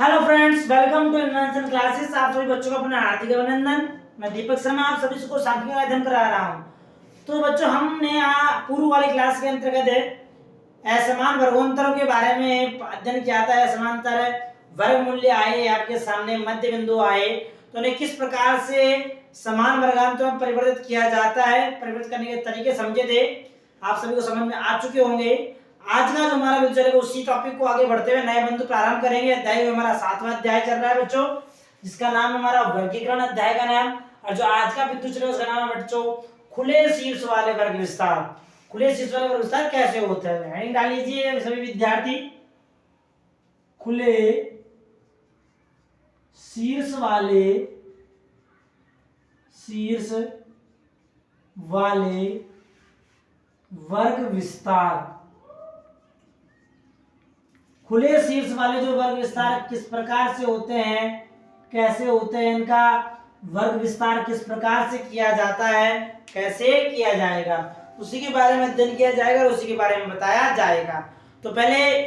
Hello friends, welcome to invention classes. आप सभी बच्चों को अपना हार्दिक अभिनंदन। मैं दीपक शर्मा आप सभी को सांख्यिकी का अध्ययन करा रहा हूं। तो बच्चों, हमने पूर्व वाली क्लास के अंतर्गत असमान वर्गोत्तरों के बारे में अध्ययन किया था। असमांतर वर्ग मूल्य आए, आपके सामने मध्य बिंदु आए, तो उन्हें किस प्रकार से समान वर्गांतरों में परिवर्तित किया जाता है, परिवर्तित करने के तरीके समझे थे। आप सभी को समझ में आ चुके होंगे। आज का जो हमारा वीडियो चलेगा उसी टॉपिक को आगे बढ़ते हुए नए बिंदु प्रारंभ करेंगे। अध्याय में हमारा 7वां अध्याय चल रहा है बच्चों, जिसका नाम है हमारा वर्गीकरण अध्याय का नाम। और जो आज का बिंदु चलेगा उसका नाम है बच्चों खुले शीर्ष वाले वर्ग विस्तार। खुले शीर्ष वाले वर्ग विस्तार कैसे होते हैं, हेडिंग डाल लीजिए सभी विद्यार्थी। खुले शीर्ष वाले वर्ग विस्तार। खुले शीर्ष वाले जो वर्ग विस्तार किस प्रकार से होते हैं, कैसे होते हैं, इनका वर्ग विस्तार किस प्रकार से किया जाता है, कैसे किया जाएगा, उसी के बारे में अध्ययन किया जाएगा और उसी के बारे में बताया जाएगा। तो पहले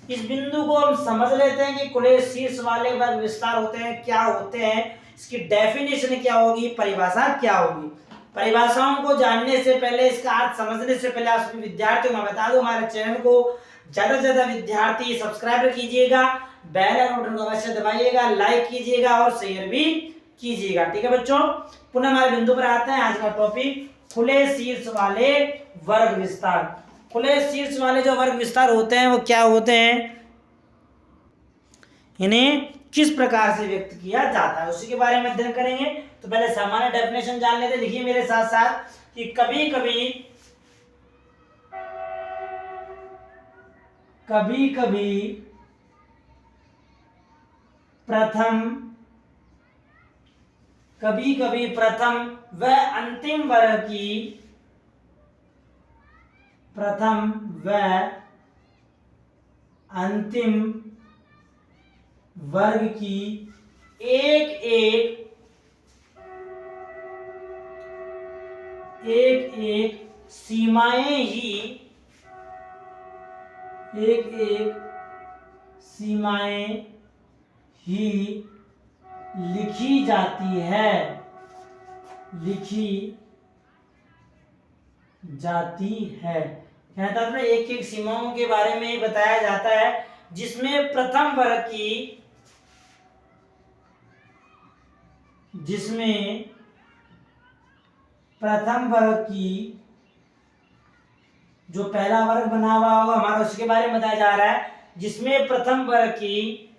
इस बिंदु को हम समझ लेते हैं कि खुले शीर्ष वाले वर्ग विस्तार होते हैं, क्या होते हैं, इसकी डेफिनेशन क्या होगी, परिभाषा क्या होगी। परिभाषाओं को जानने से पहले, इसका अर्थ समझने से पहले आप सभी विद्यार्थियों को बता दो, हमारे चैनल को ज्यादा से ज्यादा विद्यार्थी सब्सक्राइब कीजिएगा, बेल आइकन को अवश्य दबाइएगा, लाइक कीजिएगा और शेयर भी कीजिएगा। ठीक है बच्चों, पुनः हमारे बिंदु पर आते हैं। आज का टॉपिक खुले शीर्ष वाले वर्ग विस्तार। खुले शीर्ष वाले जो वर्ग विस्तार होते हैं वो क्या होते हैं, इन्हें किस प्रकार से व्यक्त किया जाता है, उसी के बारे में अध्ययन करेंगे। तो पहले सामान्य डेफिनेशन जान लेते। लिखिए मेरे साथ साथ कि कभी कभी प्रथम व अंतिम वर्ग की एक सीमाएं ही लिखी जाती है। कहता है एक एक सीमाओं के बारे में बताया जाता है, जिसमें प्रथम वर्ग की जो पहला वर्ग बना हुआ होगा हमारा, उसके बारे में बताया जा रहा है, जिसमें प्रथम वर्ग की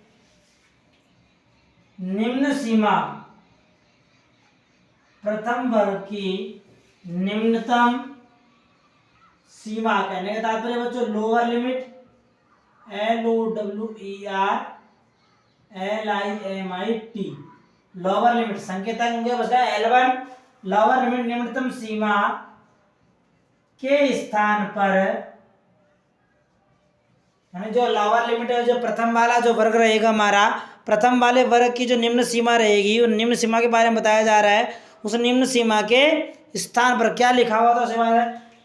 निम्नतम सीमा, कहने का तात्पर्य बच्चों lower limit, LOWERLIMIT, lower limit, संकेतक होंगे बच्चा L1, लोअर लिमिट निम्नतम सीमा के स्थान पर, यानी जो लोअर लिमिट है, जो प्रथम वाला जो वर्ग रहेगा हमारा, प्रथम वाले वर्ग की जो निम्न सीमा रहेगी, उन निम्न सीमा के बारे में बताया जा रहा है। उस निम्न सीमा के स्थान पर क्या लिखा हुआ था,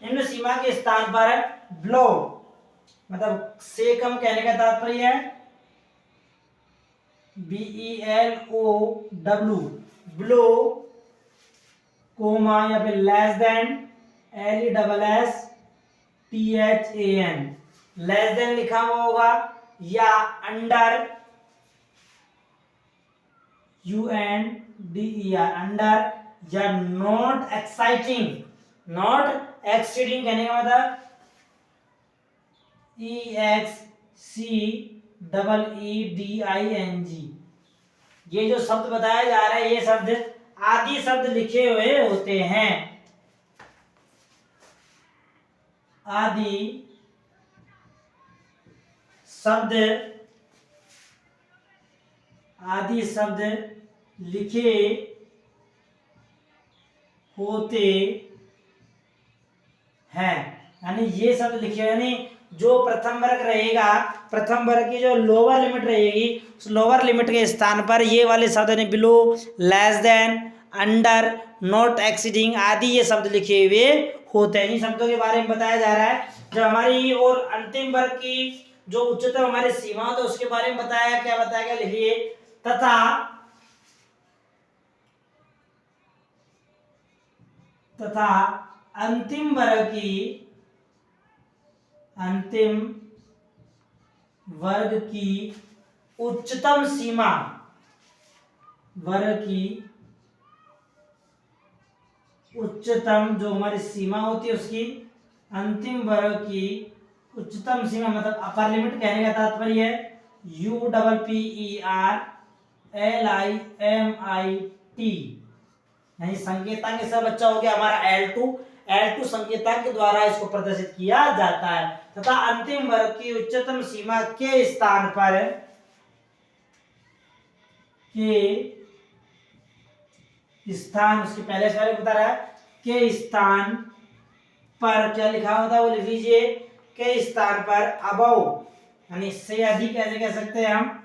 निम्न सीमा के स्थान पर ब्लो, मतलब से कम कहने का तात्पर्य है BELOW, ब्लो, कोमा या फिर less than LESSTHAN, less than लिखा हुआ होगा, या अंडर UNDER, अंडर, या नॉट एक्सीडिंग कहने का मतलब EXCEEDING। ये जो शब्द बताया जा रहा है, ये शब्द आदि शब्द लिखे हुए होते हैं। आदि शब्द लिखे होते हैं, यानी ये शब्द लिखे, यानी जो प्रथम वर्ग रहेगा, प्रथम वर्ग की जो लोअर लिमिट रहेगी, उस लोअर लिमिट के स्थान पर ये वाले शब्द यानी below, less than, under, not exceeding आदि ये शब्द लिखे हुए होते हैं। इन शब्दों के बारे में बताया जा रहा है। जब हमारी और अंतिम वर्ग की जो उच्चतम हमारी सीमा तो उसके बारे में बताया, क्या बताया गया, लिखिए। तथा अंतिम वर्ग की उच्चतम सीमा, वर्ग की उच्चतम जो हमारी सीमा होती है उसकी अंतिम वर्ग की उच्चतम सीमा, मतलब अपर लिमिट कहने का तात्पर्य है UPPERLIMIT, यानी संकेतांक के सब बच्चा हो गया हमारा L2 संकेतांक के द्वारा इसको प्रदर्शित किया जाता है। तथा अंतिम वर्ग की उच्चतम सीमा के स्थान पर उसके पहले से बता रहा है के स्थान पर क्या लिखा होता है वो लिख लीजिए। के स्थान पर अबव, यानी इससे अधिक कैसे कह सकते हैं हम,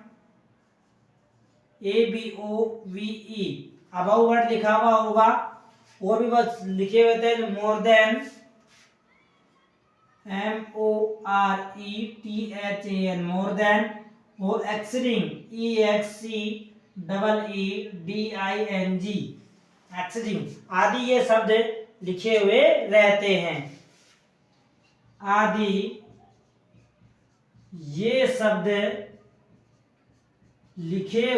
ABOVE, अबव वर्ड लिखा हुआ होगा। और भी बस लिखे हुए थे more than, MORETHAN, more than, और एक्सीडिंग, EXCEEDING, एक्सीडिंग आदि ये शब्द लिखे हुए रहते हैं। आदि ये शब्द लिखे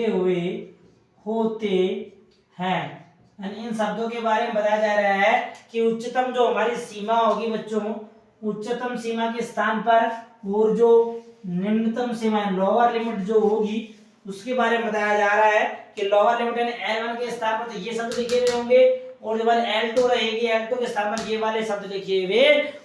हुए होते हैं। इन शब्दों के बारे में बताया जा रहा है कि उच्चतम जो हमारी सीमा होगी बच्चों, उच्चतम सीमा के स्थान पर और जो निम्नतम सीमा लोअर लिमिट जो होगी उसके बारे में बताया जा रहा है कि लोअर लिमिट यानी L1 के स्थान पर तो ये शब्द लिखे हुए होंगे और जब L2 रहेगी L2 के स्थान पर ये वाले शब्द लिखे हुए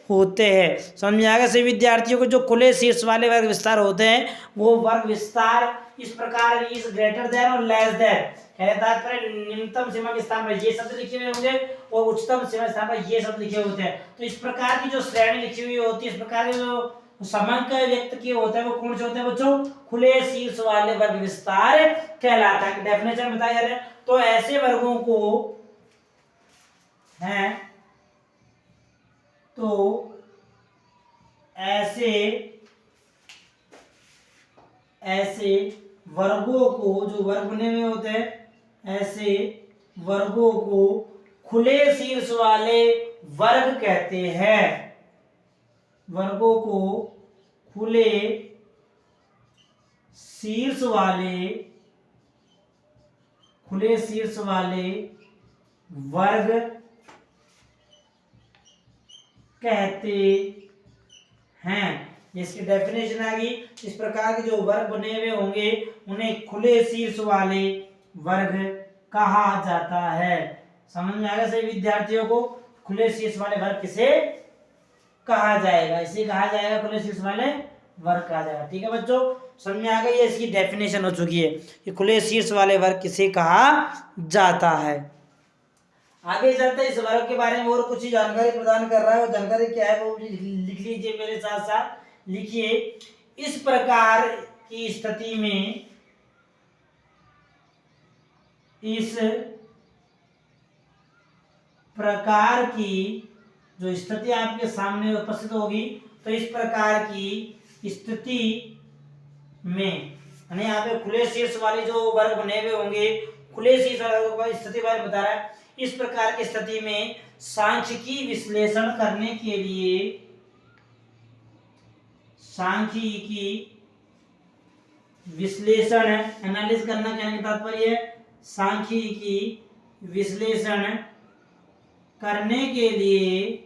होते हैं। समझ में आएगा सभी विद्यार्थियों को। जो खुले शीर्ष वाले वर्ग विस्तार होते हैं वो वर्ग विस्तार इस प्रकार इज ग्रेटर देन और लेस देन, तात्पर्य निम्नतम सीमा के स्थान पर ये शब्द लिखे हुए होंगे और उच्चतम सीमा के स्थान पर ये शब्द लिखे होते हैं। तो इस प्रकार की जो श्रेणी लिखी हुई होती है, इस प्रकार के जो समांक व्यक्त किए होते हैं वो कौन से होते हैं बच्चों, खुले शीर्ष वाले वर्ग विस्तार कहलाता है। डेफिनेशन बताया जा रहा है। तो ऐसे वर्गों को हैं, तो ऐसे वर्गों को, जो वर्ग बने हुए होते हैं ऐसे वर्गों को खुले शीर्ष वाले वर्ग कहते हैं। वर्गों को खुले शीर्ष वाले वर्ग कहते हैं। इसकी डेफिनेशन आ गई। इस प्रकार के जो वर्ग बने हुए होंगे उन्हें खुले शीर्ष वाले वर्ग कहा जाता है। समझ में आएगा सभी विद्यार्थियों को। खुले शीर्ष वाले वर्ग किसे कहा जाएगा, इसे कहा जाएगा खुले शीर्ष वाले वर्ग कहा जाएगा। ठीक है बच्चों, समझ में आ गई। ये इसकी डेफिनेशन हो चुकी है कि खुले शीर्ष वाले वर्ग किसे कहा जाता है। आगे चलते इस वर्ग के बारे में और कुछ जानकारी प्रदान कर रहा है। वो जानकारी क्या है वो लिख लीजिए मेरे साथ साथ। लिखिए, इस प्रकार की स्थिति में, इस प्रकार की जो स्थिति आपके सामने उपस्थित होगी, तो इस प्रकार की स्थिति में यानी यहाँ पे खुले शीर्ष वाले जो वर्ग बने हुए होंगे, खुले शीर्ष वाले स्थिति बारे बता रहा है। इस प्रकार की स्थिति में सांख्यिकी विश्लेषण करने के लिए, सांख्यिकी विश्लेषण एनालिसिस करना कहने का तात्पर्य है सांख्यिकी विश्लेषण करने के लिए,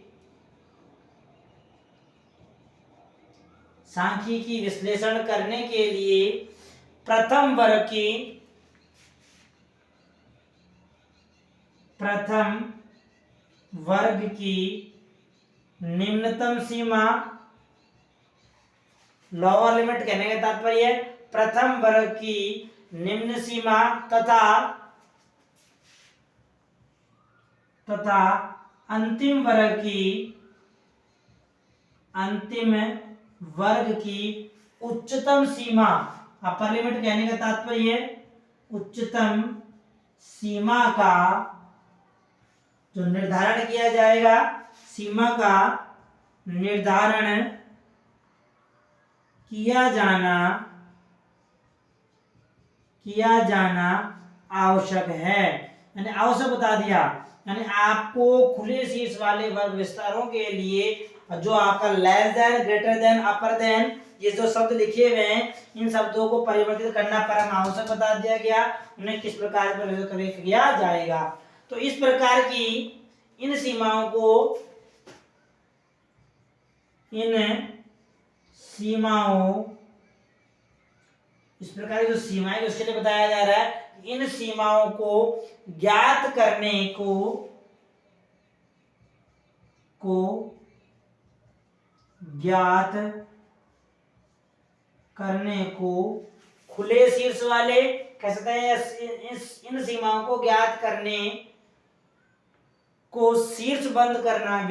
सांख्यिकी विश्लेषण करने के लिए प्रथम वर्ग की निम्नतम सीमा, लोअर लिमिट कहने का तात्पर्य है प्रथम वर्ग की निम्न सीमा तथा अंतिम वर्ग की उच्चतम सीमा, अपर लिमिट कहने का तात्पर्य उच्चतम सीमा का जो निर्धारण किया जाएगा, सीमा का निर्धारण किया जाना आवश्यक है। यानी आवश्यक बता दिया, यानी आपको खुले शीर्ष वाले वर्ग विस्तारों के लिए जो आपका लेस देन, ग्रेटर देन, अपर देन, ये जो शब्द लिखे हुए हैं इन शब्दों को परिवर्तित करना परम आवश्यक बता दिया गया, उन्हें किस प्रकार परिवर्तित किया जाएगा। तो इस प्रकार की इन सीमाओं इस प्रकार की जो सीमाएं उसके लिए बताया जा रहा है, इन सीमाओं को ज्ञात करने को खुले शीर्ष वाले कह सकते हैं, इन सीमाओं को ज्ञात करने को शीर्ष बंद करना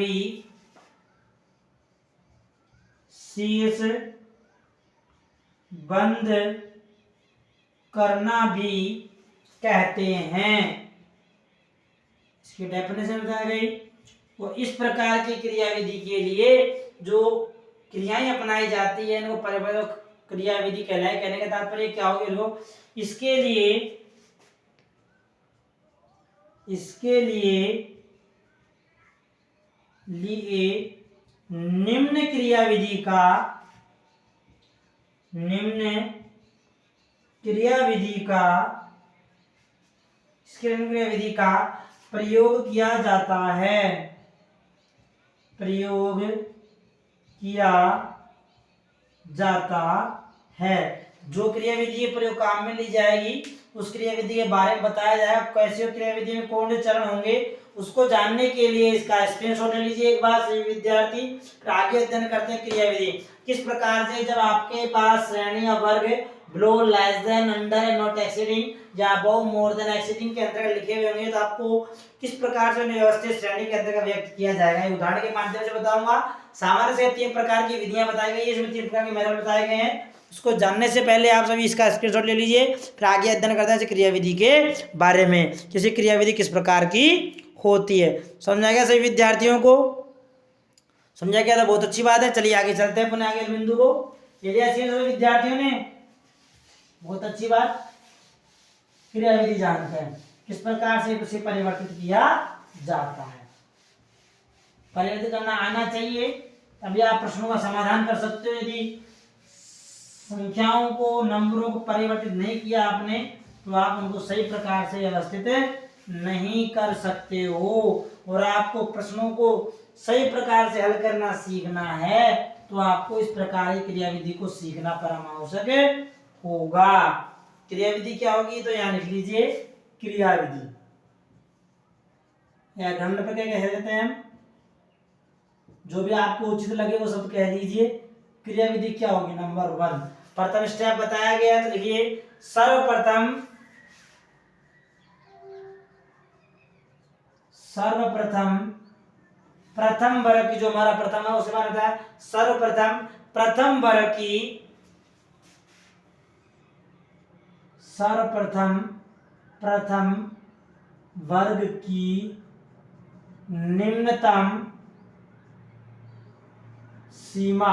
भी कहते हैं। इसकी डेफिनेशन बता गई। वो इस प्रकार की क्रियाविधि के लिए जो क्रियाएं अपनाई जाती है इनको परिवर्तक क्रियाविधि कहलाए। कहने का तात्पर्य क्या होगा लोग, इसके लिए निम्न क्रियाविधि का प्रयोग किया जाता है। जो क्रियाविधि प्रयोग काम में ली जाएगी उस क्रियाविधि के बारे में बताया जाएगा। कैसे क्रियाविधि में कौन से चरण होंगे उसको जानने के लिए इसका स्क्रीनशॉट ले लीजिए एक बार सभी विद्यार्थी। आगे अध्ययन करते हैं क्रियाविधि किस प्रकार से। जब आपके पास श्रेणी या वर्ग below, less than, under, not exceeding या अबव, मोर देन एक्सीडिंग के अंतर्गत लिखे हुए होंगे तो आपको किस प्रकार से व्यवस्थित श्रेणी के अंतर्गत व्यक्त किया जाएगा उदाहरण के माध्यम से बताऊंगा। सामान्य से 3 प्रकार की विधियां बताई गई है, इसमें 3 प्रकार के मेथड बताए गए हैं। उसको जानने से पहले आप सभी इसका स्क्रीनशॉट ले लीजिए, फिर आगे अध्ययन करते हैं क्रियाविधि के बारे में, किसी क्रियाविधि किस प्रकार की होती है। समझ आ गया सभी विद्यार्थियों को? समझा गया था, बहुत अच्छी बात है। चलिए आगे चलते हैं अपने आगे बिंदु को। ये सभी विद्यार्थियों ने बहुत अच्छी बात, क्रियाविधि जानते हैं किस प्रकार से उसे परिवर्तित किया जाता है। परिवर्तित करना आना चाहिए तभी आप प्रश्नों का समाधान कर सकते हो। यदि संख्याओं को, नंबरों को परिवर्तित नहीं किया आपने तो आप उनको सही प्रकार से व्यवस्थित नहीं कर सकते हो। और आपको प्रश्नों को सही प्रकार से हल करना सीखना है तो आपको इस प्रकार की क्रियाविधि को सीखना परम आवश्यक होगा। क्रियाविधि क्या होगी तो यहाँ लिख लीजिए क्रियाविधि या खंड प्रत्यय कह देते हैं हम, जो भी आपको उचित लगे वो सब कह दीजिए। क्रियाविधि क्या होगी? नंबर 1 प्रथम स्टेप बताया गया तो लिखिए सर्वप्रथम प्रथम वर्ग की, जो हमारा प्रथम है उसके बाद है सर्वप्रथम प्रथम वर्ग की निम्नतम सीमा,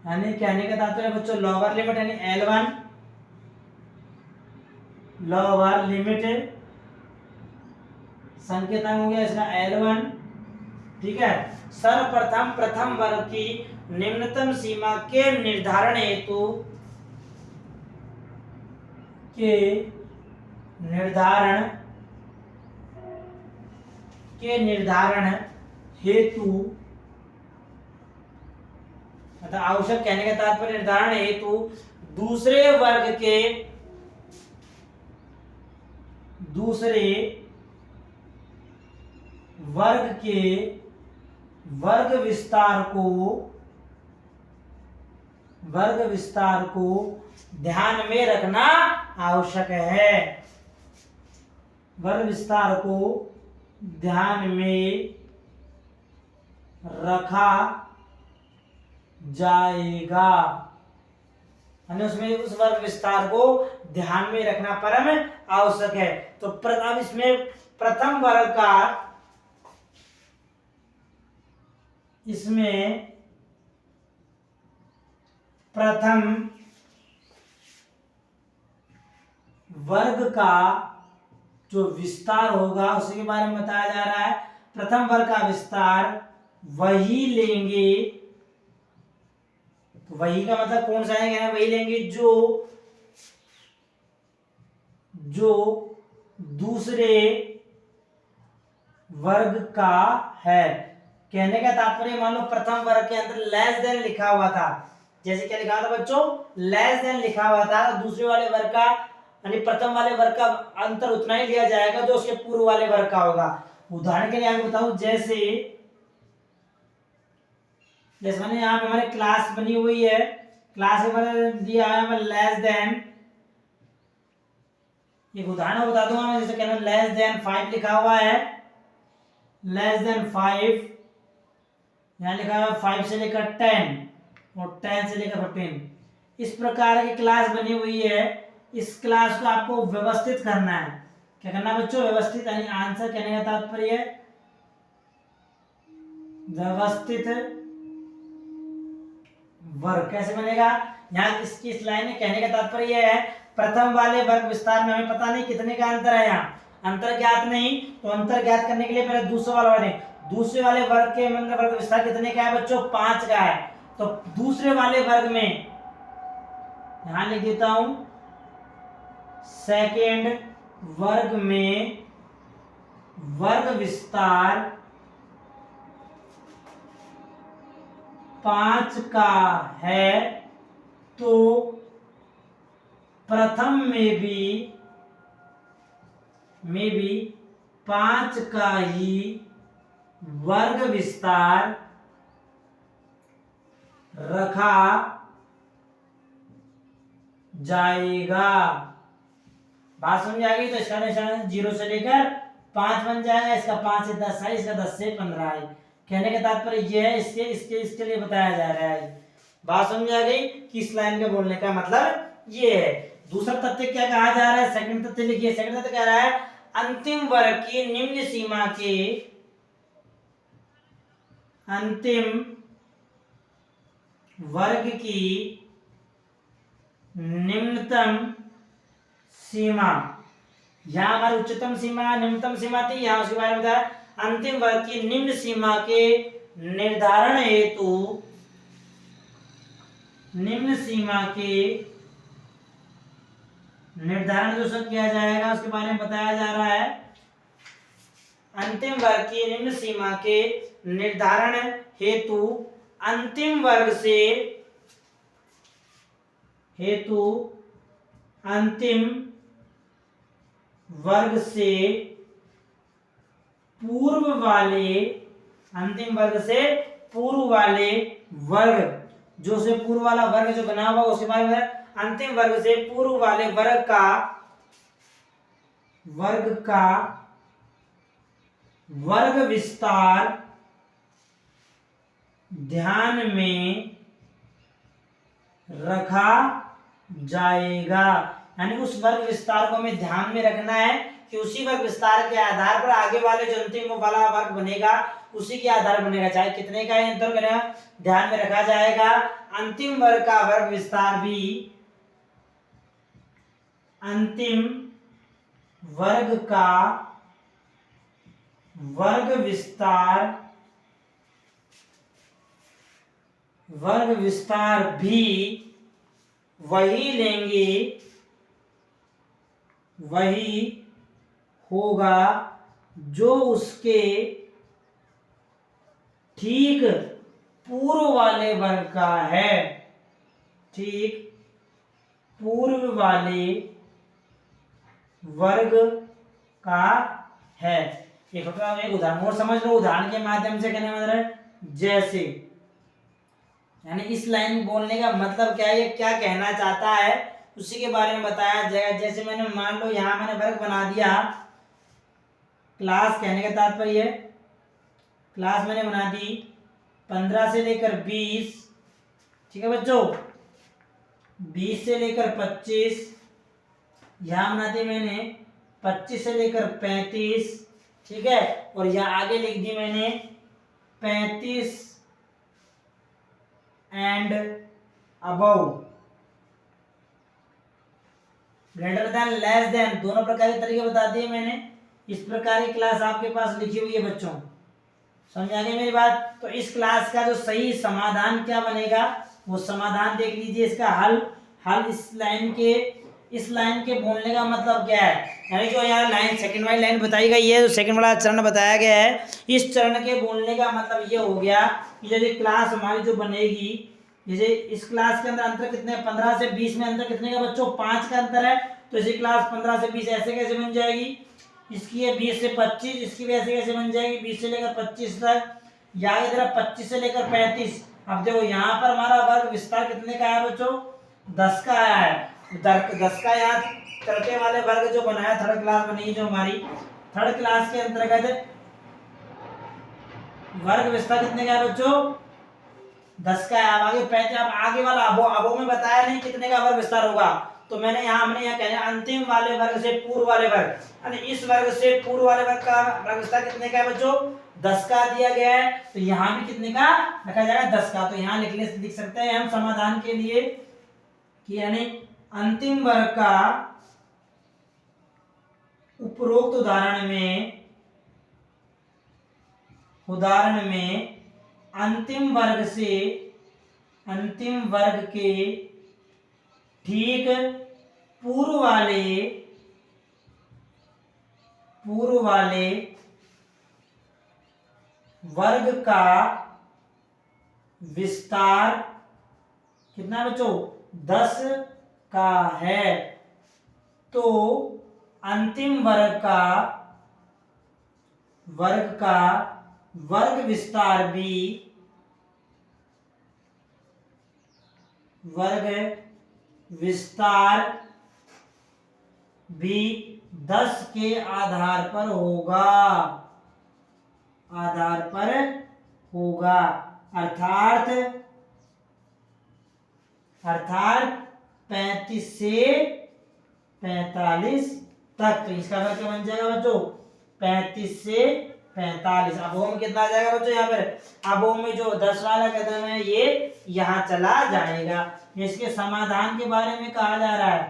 यानी कहने का तात्पर्य बच्चों लोअर लिमिट यानी L1 लोअर लिमिट संकेतन हो गया इसका L1, ठीक है। सर्वप्रथम प्रथम वर्ग की निम्नतम सीमा के निर्धारण हेतु मतलब आवश्यक, कहने का तात्पर्य निर्धारण हेतु दूसरे वर्ग के वर्ग विस्तार को ध्यान में रखना आवश्यक है। वर्ग विस्तार को ध्यान में रखा जाएगा, यानी उसमें उस वर्ग विस्तार को ध्यान में रखना परम आवश्यक है। तो अब इसमें प्रथम वर्ग का, इसमें प्रथम वर्ग का जो विस्तार होगा उसी के बारे में बताया जा रहा है। प्रथम वर्ग का विस्तार वही लेंगे, तो वही का मतलब कौन सा है, वही लेंगे जो दूसरे वर्ग का है। कहने का तात्पर्य, मान लो प्रथम वर्ग के अंदर लेस देन लिखा हुआ था, जैसे क्या लिखा था बच्चों, लेस देन लिखा हुआ था, तो दूसरे वाले वर्ग का यानी प्रथम वाले वर्ग का अंतर उतना ही लिया जाएगा जो उसके पूर्व वाले वर्ग का होगा। उदाहरण के लिए आपको बताऊं, जैसे मैंने यहाँ पे हमारे क्लास बनी हुई है, क्लास के बारे दिया है लेस देन, एक उदाहरण बता दूंगा मैं, जैसे कहना लेस देन 5 लिखा हुआ है, लेस देन 5, यहाँ लिखा है 5 से लेकर 10 और 10 से लेकर 15, इस प्रकार की क्लास बनी हुई है। इस क्लास को आपको व्यवस्थित करना है। क्या करना है बच्चों, व्यवस्थित, यानी आंसर कहने का तात्पर्य है व्यवस्थित वर्ग। कैसे बनेगा, यहाँ इसकी इस लाइन में कहने का तात्पर्य यह है, प्रथम वाले वर्ग विस्तार में हमें पता नहीं कितने का अंतर है, यहाँ अंतर ज्ञात नहीं, तो अंतर ज्ञात करने के लिए पहले दूसरे वाला वर्ग, दूसरे वाले वर्ग के मतलब वर्ग विस्तार कितने का है बच्चों, 5 का है। तो दूसरे वाले वर्ग में यहां लिख देता हूं, सेकेंड वर्ग में वर्ग विस्तार 5 का है, तो प्रथम में भी 5 का ही वर्ग विस्तार रखा जाएगा। बात समझ आ गई, तो इसका निशान 0 से लेकर 5 बन जाएगा, इसका 5 से 10 है, इसका 10 से 15 है। कहने का तात्पर्य यह है, इसके लिए बताया जा रहा है। बात समझ आ गई कि इस लाइन के बोलने का मतलब ये है। दूसरा तथ्य क्या कहा जा रहा है, सेकंड तथ्य लिखिए। सेकंड तथ्य कह रहा है, अंतिम वर्ग की निम्न सीमा के अंतिम वर्ग की निम्नतम सीमा, यहां हमारी उच्चतम सीमा निम्नतम सीमा थी, यहां उसके बारे में बताया, अंतिम वर्ग की निम्न सीमा के निर्धारण हेतु, निम्न सीमा के निर्धारण जो सब किया जाएगा उसके बारे में बताया जा रहा है। अंतिम वर्ग की निम्न सीमा के निर्धारण हेतु अंतिम वर्ग से पूर्व वाले, अंतिम वर्ग से पूर्व वाले वर्ग, जो से पूर्व वाला वर्ग जो बना हुआ उसके बारे में, अंतिम वर्ग से पूर्व वाले वर्ग का वर्ग विस्तार ध्यान में रखा जाएगा। यानी उस वर्ग विस्तार को हमें ध्यान में रखना है कि उसी वर्ग विस्तार के आधार पर आगे वाले जो अंतिम वाला वर्ग बनेगा उसी के आधार बनेगा, चाहे कितने का अंतर करेगा, ध्यान में रखा जाएगा। अंतिम वर्ग का वर्ग विस्तार भी अंतिम वर्ग का वर्ग विस्तार भी वही लेंगे, वही होगा जो उसके ठीक पूर्व वाले वर्ग का है, ठीक पूर्व वाले वर्ग का है। एक उदाहरण और समझ लो, उदाहरण के माध्यम से कहने मतलब जैसे, यानी इस लाइन बोलने का मतलब क्या है, ये क्या कहना चाहता है उसी के बारे में बताया जाएगा। जैसे मैंने मान लो यहाँ मैंने वर्ग बना दिया, क्लास कहने का तात्पर्य, क्लास मैंने बना दी 15 से लेकर 20, ठीक है बच्चों, 20 से लेकर 25, यहाँ बना दी मैंने 25 से लेकर 35, ठीक है, और यहाँ आगे लिख दी मैंने 35 and above, greater than, less than, दोनों प्रकार के तरीके बता दिए मैंने। इस प्रकार की क्लास आपके पास लिखी हुई है बच्चों, समझ आ गई मेरी बात। तो इस क्लास का जो सही समाधान क्या बनेगा वो समाधान देख लीजिए। इसका हल इस लाइन के बोलने का मतलब क्या है, यानी जो यहाँ लाइन सेकंड वाली लाइन बताई गई है, जो सेकंड वाला चरण बताया गया है, इस चरण के बोलने का मतलब ये हो गया कि जैसे क्लास हमारी जो बनेगी, जैसे इस क्लास के अंदर अंतर कितने, 15 से 20 में अंतर कितने का बच्चों, 5 का अंतर है। तो इसी क्लास 15 से 20 ऐसे कैसे बन जाएगी, इसकी है 20 से 25, इसकी भी ऐसे कैसे बन जाएगी 20 से लेकर 25 तक, या इधर 25 से लेकर 35। अब देखो यहाँ पर हमारा वर्ग विस्तार कितने का है बच्चों, 10 का आया है। 10 का यहाँ चलते वाले वर्ग जो बनाया, थर्ड क्लास बनी जो हमारी, थर्ड क्लास के अंतर्गत वर्ग विस्तार कितने का है बच्चों, 10 का है। अब आगे 35, अब आगे वाला अबो में बताया नहीं कितने का वर्ग विस्तार होगा, तो हमने यहाँ कहना अंतिम वाले वर्ग से पूर्व वाले वर्ग, यानी इस वर्ग से पूर्व वाले वर्ग का वर्ग विस्तार कितने का है बच्चों, 10 का दिया गया है। तो यहाँ भी कितने का रखा जाएगा, 10 का। तो यहाँ लिख सकते हैं हम समाधान के लिए कि यानी अंतिम वर्ग का उपरोक्त उदाहरण में अंतिम वर्ग के ठीक पूर्व वाले वर्ग का विस्तार कितना बच्चों, 10 का है। तो अंतिम वर्ग का वर्ग विस्तार भी 10 के आधार पर होगा, अर्थात 35 से 45 तक। तो इसका वर्ग क्या बन जाएगा बच्चों, 35 से 45। अब में कितना आ जाएगा बच्चों, यहाँ पर अब में जो 10 वाला कदम है ये यहाँ चला जाएगा। इसके समाधान के बारे में कहा जा रहा है,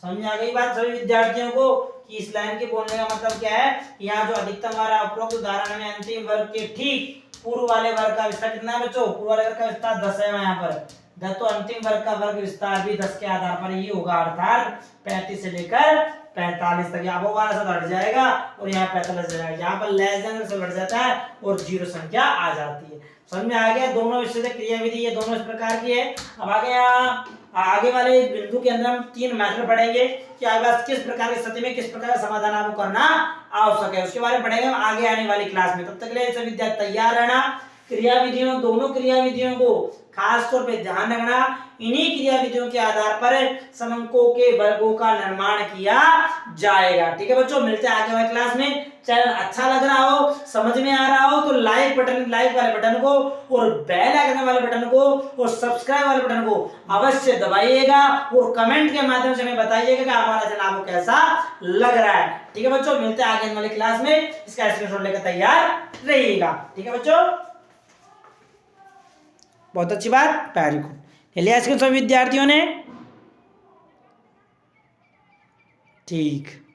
समझ आ गई बात सभी विद्यार्थियों को कि इस लाइन के बोलने का मतलब क्या है। यहाँ जो अधिकतम हमारा उपरोक्त उदाहरण में अंतिम वर्ग के ठीक पूर्व वाले वर्ग का विस्तार कितना है बच्चों, पूर्व वाले वर्ग का विस्तार 10 है यहाँ पर 10। तो अंतिम वर्ग का वर्ग विस्तार भी 10 के आधार पर ही होगा, अर्थात 35 से लेकर 45 तक। यहाँ वाला सब हट जाएगा और यहाँ 45 जाएगा, यहाँ पर लेस देन सब हट जाता है और जीरो संख्या आ जाती है। समझ में आ गया, दोनों विषय से क्रिया विधि ये दोनों इस प्रकार की है। अब आगे वाले बिंदु के अंदर हम 3 मेथड पढ़ेंगे कि किस प्रकार की स्थिति में किस प्रकार का समाधान आपको करना आवश्यक है, उसके बारे में पढ़ेंगे हम आगे आने वाली क्लास में। तब तक के लिए सभी विद्यार्थी तैयार रहना। क्रिया विधियों, दोनों क्रिया विधियों को खास तौर पे ध्यान रखना। इन्हीं क्रिया विधियों के आधार पर समंकों के वर्गों का निर्माण किया जाएगा। ठीक है बच्चों, मिलते हैं आगे वाली क्लास में। चैनल अच्छा लग रहा हो, समझ में आ रहा हो तो लाइक वाले बटन को और बेल आइकन वाले बटन को और सब्सक्राइब वाले बटन को अवश्य दबाइएगा और कमेंट के माध्यम से हमें बताइएगा कि हमारा चैनल आपको कैसा लग रहा है। ठीक है बच्चों, मिलते हैं आगे वाली क्लास में। इसका स्क्रीनशॉट लेकर तैयार रहिएगा। ठीक है बच्चों, बहुत अच्छी बात, वेरी गुड। चलिए आज के सभी विद्यार्थियों ने ठीक